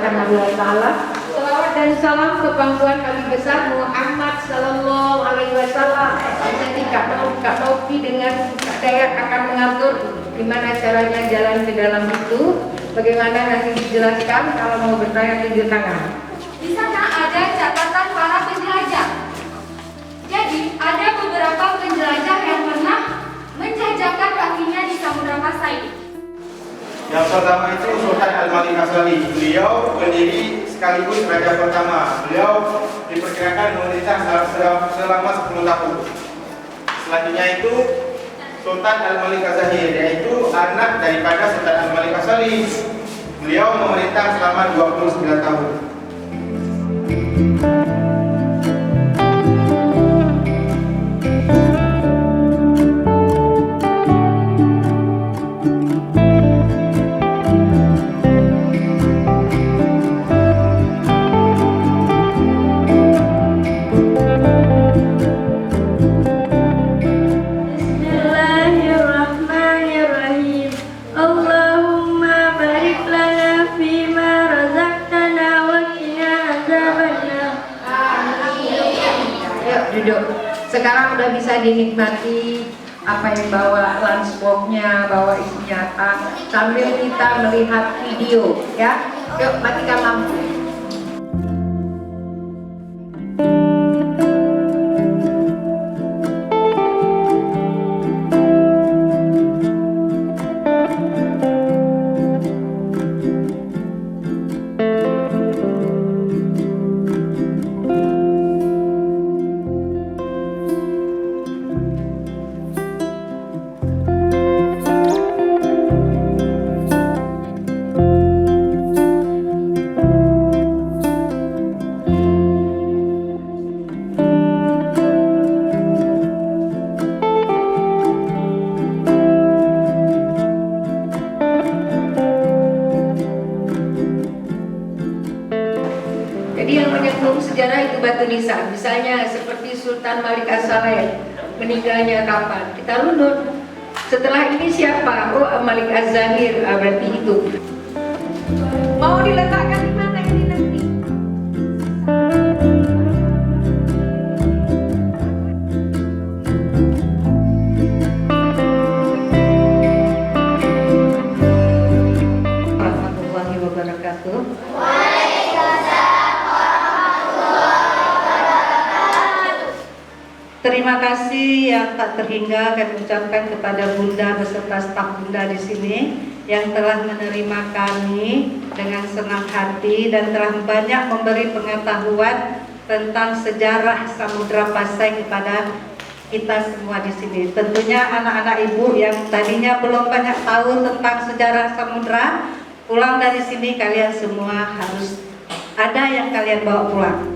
subhanahu wa ta'ala. Salawat dan salam ke pangkuan kami besar Muhammad sallallahu alaihi wasallam. Nanti Kak Novi dengan Kak Dayat akan mengatur gimana caranya jalan ke dalam itu. Bagaimana nanti dijelaskan, kalau mau bertanya tunjuk tangan. Di sana ada catatan para penjelajah. Jadi ada beberapa penjelajah yang pernah menjajakan kakinya di Samudra Pasai. Yang pertama itu Sultan Al-Malik Asali. Beliau pendiri sekaligus raja pertama. Beliau diperkirakan memerintah selama 10 tahun. Selanjutnya itu Sultan Al-Malik Az-Zahir, yaitu anak daripada Sultan Al-Malik Asali. Beliau memerintah selama 29 tahun. Duduk. Sekarang udah bisa dinikmati apa yang bawa lunchbox-nya, bawa isinya sambil kita melihat video ya. Yuk matikan lampu. Jadi yang menyambung sejarah itu batu nisan, misalnya seperti Sultan Malik As-Saleh meninggalnya kapan, kita runut. Setelah ini siapa? Oh, Malik Az-Zahir, berarti itu. Mau diletakkan di mana ini nanti? Warahmatullahi wabarakatuh. Terima kasih yang tak terhingga kami ucapkan kepada Bunda beserta staf Bunda di sini yang telah menerima kami dengan senang hati dan telah banyak memberi pengetahuan tentang sejarah Samudra Pasai kepada kita semua di sini. Tentunya anak-anak ibu yang tadinya belum banyak tahu tentang sejarah samudra, pulang dari sini kalian semua harus ada yang kalian bawa pulang.